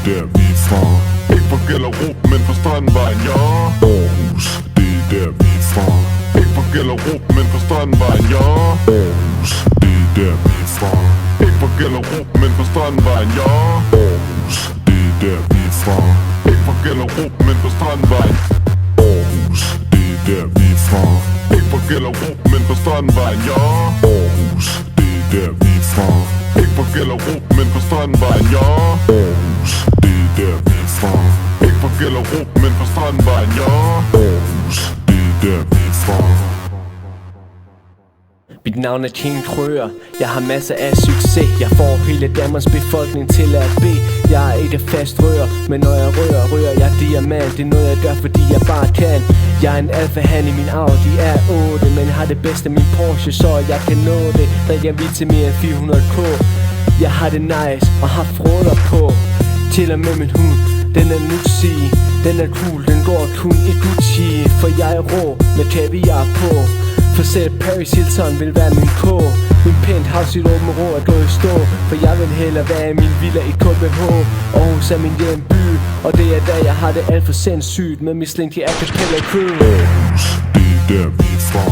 der vi er fra. Ikke fra Gellerup, men fra Strandvejen, ja. Aarhus, det er der vi er fra. Ikke fra Gellerup, men fra Strandvejen, ja. Aarhus, det er der vi er fra. Ikke fra Gellerup, men fra Strandvejen, ja. Aarhus, det er der vi er fra. Ikke fra Gellerup, men fra Strandvejen. Aarhus, det er der vi er fra. Ikke fra Gellerup, men fra Strandvejen, ja. Aarhus, det er der vi er fra. Ikke fra Gellerup, men fra Strandvejen, ja. Aarhus, det er der vi er fra. Ikke fra Gellerup, men fra Strandvejen, ja. Aarhus, det er der vi er fra. Mit navn er King Krøger. Jeg har masser af succes. Jeg får hele Danmarks befolkning til at bede. Jeg er ikke fast rører, men når jeg rører jeg diamant. Det er noget jeg gør, fordi jeg bare kan. Jeg er en alfahan i min Audi R8, men har det bedste af min Porsche, så jeg kan nå det. Drikker vi til mere end 400k. Jeg har det nice og har froder på. Til og med min hund, den er nuxi. Den er cool, den går kun i Gucci. For jeg er rå med kaviar på. For selv Paris Hilton vil være min ko. Min penthouse i et åben ro er gået i stå. For jeg vil hellere være i min villa i KBH. Aarhus er min hjemby, og det er der jeg har det alt for sindssygt. Med min slinky a cappella crew. Aarhus, det er der vi er fra.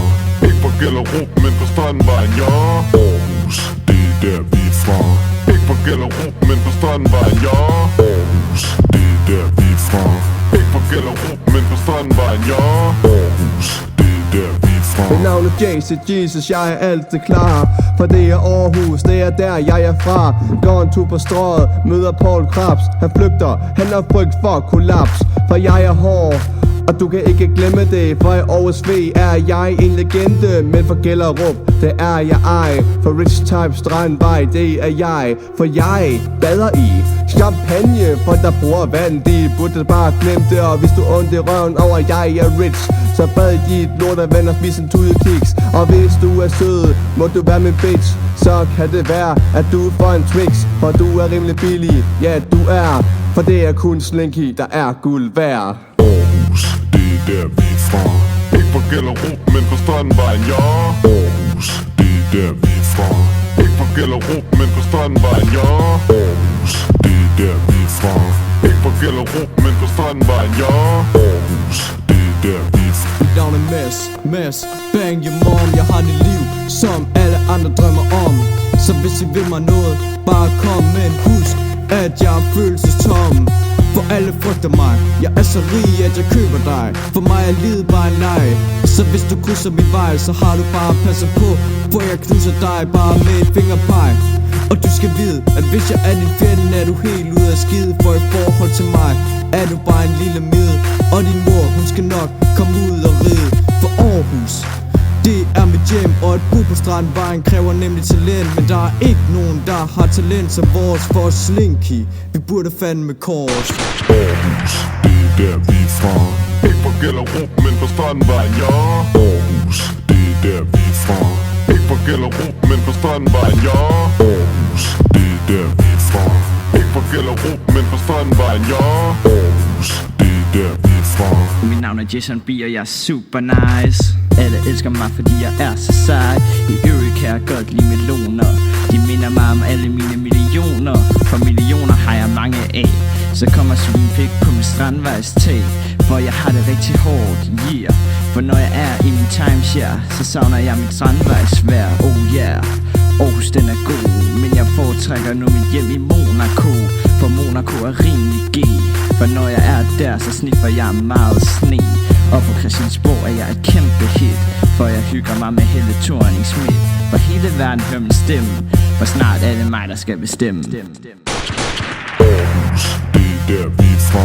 Ikke fra Gellerup, men fra Strandvejen, ja. Aarhus, det er der vi er fra. Ikke fra Gellerup, men fra Strandvejen, ja. Aarhus, det er der vi er fra. Ikke fra Gellerup, men fra Strandvejen, ja. Aarhus, det er der vi er fra. Mit navn er Jason Jesus, jeg er altid klar. For det er Aarhus, det er der jeg er fra. Går en tur på strøget, møder Paul Krabs. Han flygter, han har frygt for kollaps. For jeg er hård, og du kan ikke glemme det. For i Aarhus V er jeg en legende. Men for Gellerup, det er jeg ej. For Rich Type Strandvej, det er jeg. For jeg bader i champagne, for der bruger vand. De burde bare glemme det. Og hvis du ondt i røven over at jeg er rich, så bad dit lort af vand og spis en tudekiks. Og hvis du er sød, må du være min bitch. Så kan det være, at du får en Twix. For du er rimelig billig, ja du er. For det er kun Slinky, der er guld værd. Aarhus, det er der vi er fra. Ikke fra Gellerup, men fra Strandvejen, ja. Aarhus, det er der vi er fra. Ikke fra Gellerup, men fra Strandvejen, ja. Aarhus, det er der vi er fra. Ikke fra Gellerup, men fra Strandvejen, ja. Aarhus, det er der vi er fra. Mit navn er Mads, bang your mom. Jeg har det liv, som alle andre drømmer om. Så hvis I vil mig noget, bare kom. Men husk, at jeg er følelsestom. For alle frygter mig. Jeg er så rig, at jeg køber dig. For mig er livet bare en leg. Så hvis du krydser min vej, så har du bare passet på. For jeg knuser dig bare med et fingerpeg. Og du skal vide, at hvis jeg er din fjende, er du helt ude af skide. For i forhold til mig, er du bare en lille mid. Og din mor, hun skal nok komme ud og ride. For Aarhus, det er mit hjem, og et bo på Strandvejen kræver nemlig talent. Men der er ikke nogen, der har talent som vores. For Slinky, vi burde fandme kors. Aarhus, det er der vi er fra. Ikke fra Gellerup, men fra Strandvejen, ja. Aarhus, det er der vi er fra. Ikke fra Gellerup, men fra Strandvejen, ja. Aarhus, det er der vi er fra. Ikke fra Gellerup, men fra Strandvejen, ja. Aarhus, det er der vi er fra. Mit navn er Jason B, og jeg er super nice. Alle elsker mig, fordi jeg er så sej. I øvrigt kan jeg godt lide meloner. De minder mig om alle mine millioner. For millioner har jeg mange af. Så kommer svinepik på min strandvejstag. For jeg har det rigtig hårdt, yeah. For når jeg er i min timeshare, så savner jeg min strandvejsvær, oh yeah. Aarhus den er god, men jeg foretrækker nu mit hjem i Monaco. For Monaco er rimelig G. For når jeg er der, så sniffer jeg meget sne. Og på Christiansborg er jeg et kæmpe hit. For jeg hygger mig med Helle Thorning-Schmidt. For hele verden hører min stemme. For snart er det mig, der skal bestemme. Aarhus, det er der vi er fra.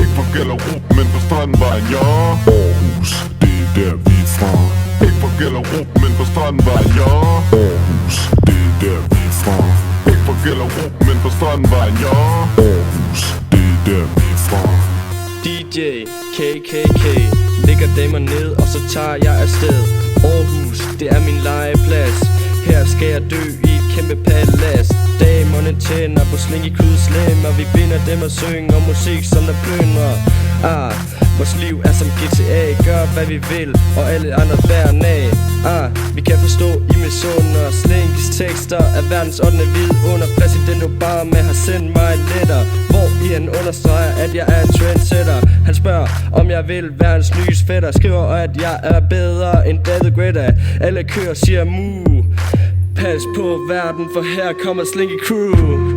Ikke fra Gellerup, men fra Strandvejen, ja. Aarhus, det er der vi er fra. Ikke fra Gellerup, men fra Strandvejen, ja. Aarhus, det er der vi er fra. Ikke fra Gellerup, men fra Strandvejen, ja. Aarhus, det er der vi er fra. DJ KKK lægger damer ned, og så tager jeg afsted. Aarhus, det er min legeplads. Her skal jeg dø i et kæmpe palads. Damerne tænder på Slinky Crew Slam, og vi binder dem og synger musik som der plyndrer. Vores liv er som GTA, gør hvad vi vil, og alle andre bærer nag. Vi kan forstå I misunder. Slinkys tekster er verdens 8. vidunder. Præsident Obama har sendt mig et letter, hvor I han understreger, at jeg er trendsetter. Han spørger, om jeg vil være hans nye fætter. Skriver, at jeg er bedre end David Guetta. Alle kører siger mu. Pas på verden, for her kommer Slinky Crew.